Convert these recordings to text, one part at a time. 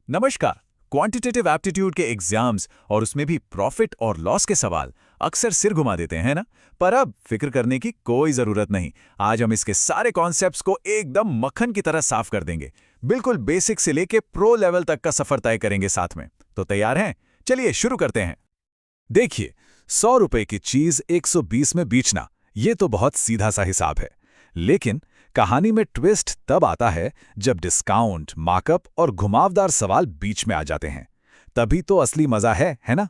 नमस्कार। Quantitative aptitude के exams और उसमें भी प्रॉफिट और लॉस के सवाल अक्सर सिर घुमा देते हैं ना। पर अब फिक्र करने की कोई जरूरत नहीं। आज हम इसके सारे कॉन्सेप्ट्स को एकदम मक्खन की तरह साफ कर देंगे। बिल्कुल बेसिक से लेके प्रो लेवल तक का सफर तय करेंगे साथ में। तो तैयार हैं? चलिए शुरू करते हैं। देखिए, 100 रुपए की चीज 120 में बेचना, ये तो बहुत सीधा सा हिसाब है। लेकिन कहानी में ट्विस्ट तब आता है जब डिस्काउंट, मार्कअप और घुमावदार सवाल बीच में आ जाते हैं। तभी तो असली मजा है ना?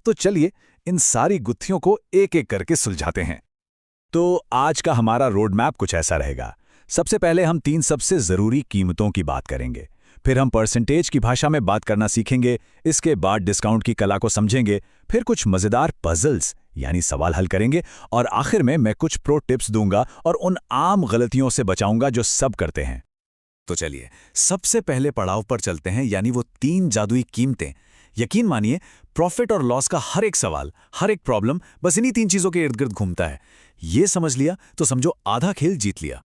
तो चलिए इन सारी गुत्थियों को एक एक करके सुलझाते हैं। तो आज का हमारा रोड मैप कुछ ऐसा रहेगा। सबसे पहले हम 3 सबसे जरूरी कीमतों की बात करेंगे। फिर हम परसेंटेज की भाषा में बात करना सीखेंगे। इसके बाद डिस्काउंट की कला को समझेंगे। फिर कुछ मजेदार पजल्स यानी सवाल हल करेंगे। और आखिर में मैं कुछ प्रो टिप्स दूंगा और उन आम गलतियों से बचाऊंगा जो सब करते हैं। तो चलिए सबसे पहले पड़ाव पर चलते हैं, यानी वो 3 जादुई कीमतें। यकीन मानिए, प्रॉफिट और लॉस का हर एक सवाल, हर एक प्रॉब्लम बस इन्हीं 3 चीजों के इर्द गिर्द घूमता है। ये समझ लिया तो समझो आधा खेल जीत लिया।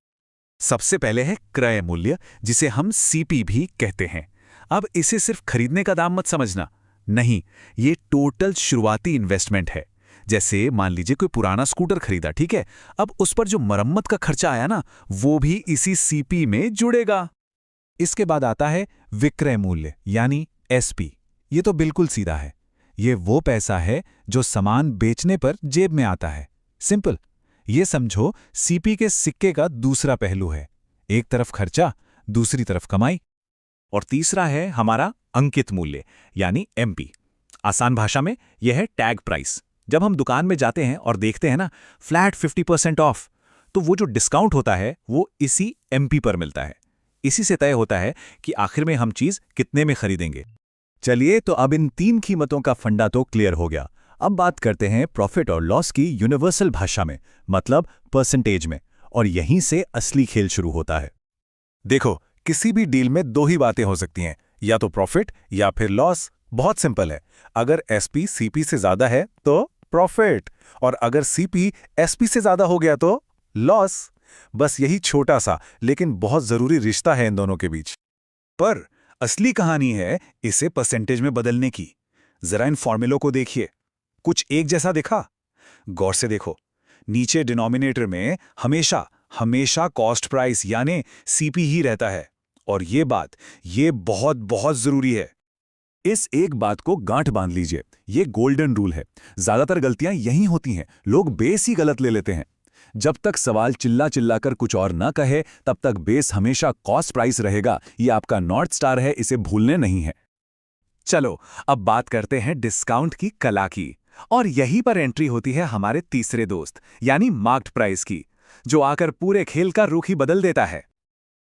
सबसे पहले है क्रय मूल्य, जिसे हम सीपी भी कहते हैं। अब इसे सिर्फ खरीदने का दाम मत समझना, नहीं, ये टोटल शुरुआती इन्वेस्टमेंट है। जैसे मान लीजिए कोई पुराना स्कूटर खरीदा, ठीक है, अब उस पर जो मरम्मत का खर्चा आया ना, वो भी इसी सीपी में जुड़ेगा। इसके बाद आता है विक्रय मूल्य यानी एसपी। ये तो बिल्कुल सीधा है। ये वो पैसा है जो सामान बेचने पर जेब में आता है। सिंपल। ये समझो सीपी के सिक्के का दूसरा पहलू है। एक तरफ खर्चा, दूसरी तरफ कमाई। और तीसरा है हमारा अंकित मूल्य यानी एमपी। आसान भाषा में यह है टैग प्राइस। जब हम दुकान में जाते हैं और देखते हैं ना फ्लैट 50% ऑफ, तो वो जो डिस्काउंट होता है वो इसी एमपी पर मिलता है। इसी से तय होता है कि आखिर में हम चीज कितने में खरीदेंगे। चलिए, तो अब इन 3 कीमतों का फंडा तो क्लियर हो गया। अब बात करते हैं प्रॉफिट और लॉस की यूनिवर्सल भाषा में, मतलब परसेंटेज में। और यहीं से असली खेल शुरू होता है। देखो, किसी भी डील में 2 ही बातें हो सकती हैं, या तो प्रॉफिट या फिर लॉस। बहुत सिंपल है। अगर एसपी सीपी से ज्यादा है तो प्रॉफिट, और अगर सीपी एसपी से ज्यादा हो गया तो लॉस। बस यही छोटा सा लेकिन बहुत जरूरी रिश्ता है इन दोनों के बीच। पर असली कहानी है इसे परसेंटेज में बदलने की। जरा इन फॉर्मूलों को देखिए। कुछ एक जैसा दिखा? गौर से देखो, नीचे डिनोमिनेटर में हमेशा हमेशा कॉस्ट प्राइस यानी सीपी ही रहता है। और ये बहुत बहुत जरूरी है। इस एक बात को गांठ बांध लीजिए, ये गोल्डन रूल है। ज्यादातर गलतियां यहीं होती हैं, लोग बेस ही गलत ले लेते हैं। जब तक सवाल चिल्ला चिल्ला कर कुछ और ना कहे, तब तक बेस हमेशा कॉस्ट प्राइस रहेगा। ये आपका नॉर्थ स्टार है, इसे भूलने नहीं है। चलो अब बात करते हैं डिस्काउंट की कला की। और यहीं पर एंट्री होती है हमारे तीसरे दोस्त यानी मार्क्ड प्राइस की, जो आकर पूरे खेल का रुख ही बदल देता है।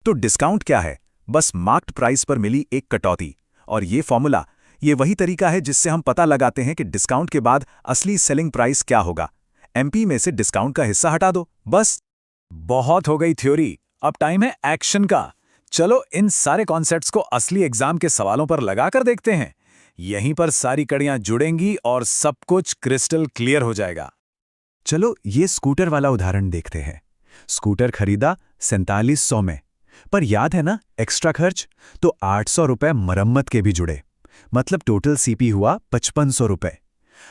तो डिस्काउंट क्या है? बस मार्क्ड प्राइस पर मिली एक कटौती। और ये फॉर्मूला, ये वही तरीका है जिससे हम पता लगाते हैं कि डिस्काउंट के बाद असली सेलिंग प्राइस क्या होगा। एमपी में से डिस्काउंट का हिस्सा हटा दो, बस। बहुत हो गई थ्योरी, अब टाइम है एक्शन का। चलो इन सारे कॉन्सेप्ट्स को असली एग्जाम के सवालों पर लगाकर देखते हैं। यहीं पर सारी कड़ियां जुड़ेंगी और सब कुछ क्रिस्टल क्लियर हो जाएगा। चलो ये स्कूटर वाला उदाहरण देखते हैं। स्कूटर खरीदा 4700 में, पर याद है ना एक्स्ट्रा खर्च? तो 800 रुपए मरम्मत के भी जुड़े, मतलब टोटल सीपी हुआ 5500 रुपए।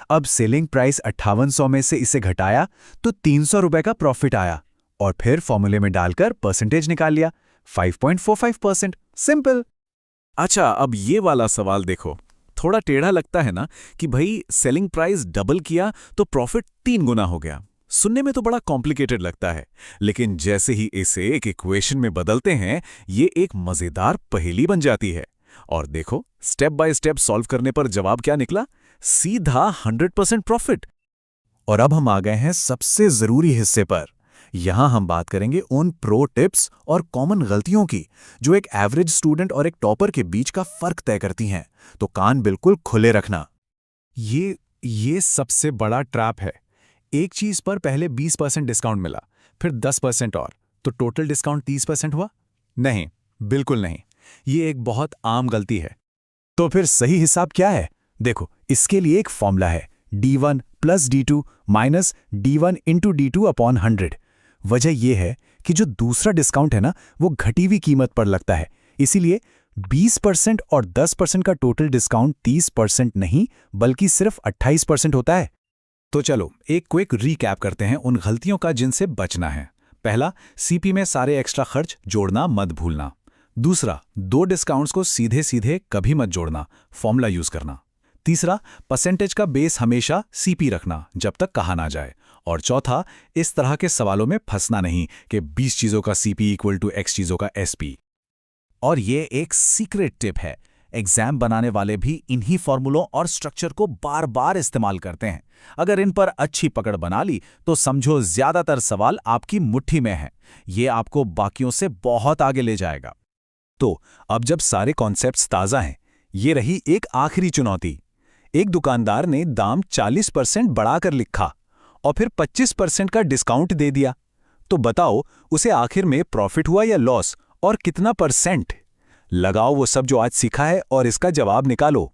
अब सेलिंग प्राइस 5800 में से इसे घटाया तो 300 रुपए का प्रॉफिट आया। और फिर फॉर्मूले में डालकर परसेंटेज निकाल लिया, 5.45%। सिंपल। अच्छा, अब ये वाला सवाल देखो। थोड़ा टेढ़ा लगता है ना कि भाई सेलिंग प्राइस डबल किया तो प्रॉफिट 3 गुना हो गया। सुनने में तो बड़ा कॉम्प्लिकेटेड लगता है, लेकिन जैसे ही इसे एक इक्वेशन में बदलते हैं, ये एक मजेदार पहेली बन जाती है। और देखो, स्टेप बाय स्टेप सॉल्व करने पर जवाब क्या निकला? सीधा 100% प्रॉफिट। और अब हम आ गए हैं सबसे जरूरी हिस्से पर। यहां हम बात करेंगे उन प्रो टिप्स और कॉमन गलतियों की जो एक एवरेज स्टूडेंट और एक टॉपर के बीच का फर्क तय करती हैं। तो कान बिल्कुल खुले रखना। ये सबसे बड़ा ट्रैप है। एक चीज पर पहले 20% डिस्काउंट मिला, फिर 10% और, तो टोटल डिस्काउंट 30% हुआ? नहीं, बिल्कुल नहीं। ये एक बहुत आम गलती है। तो फिर सही हिसाब क्या है? देखो, इसके लिए एक फॉर्मूला है, D1 + D2 - D1 × D2 upon 100। वजह यह है कि जो दूसरा डिस्काउंट है ना, वो घटी हुई कीमत पर लगता है, इसीलिए 20% और 10% का टोटल डिस्काउंट 30% नहीं बल्कि सिर्फ 28% होता है। तो चलो एक क्विक रीकैप करते हैं उन गलतियों का जिनसे बचना है। पहला, सीपी में सारे एक्स्ट्रा खर्च जोड़ना मत भूलना। दूसरा, 2 डिस्काउंट्स को सीधे सीधे कभी मत जोड़ना, फॉर्मूला यूज करना। तीसरा, परसेंटेज का बेस हमेशा सीपी रखना जब तक कहा ना जाए। और चौथा, इस तरह के सवालों में फंसना नहीं कि 20 चीजों का सीपी इक्वल टू एक्स चीजों का एसपी। और ये एक सीक्रेट टिप है, एग्जाम बनाने वाले भी इन्हीं फॉर्मूलों और स्ट्रक्चर को बार बार इस्तेमाल करते हैं। अगर इन पर अच्छी पकड़ बना ली तो समझो ज्यादातर सवाल आपकी मुट्ठी में है। ये आपको बाकियों से बहुत आगे ले जाएगा। तो अब जब सारे कॉन्सेप्ट्स ताज़ा हैं, ये रही एक आखिरी चुनौती। एक दुकानदार ने दाम 40% बढ़ाकर लिखा और फिर 25% का डिस्काउंट दे दिया। तो बताओ उसे आखिर में प्रॉफिट हुआ या लॉस, और कितना परसेंट? लगाओ वो सब जो आज सीखा है और इसका जवाब निकालो।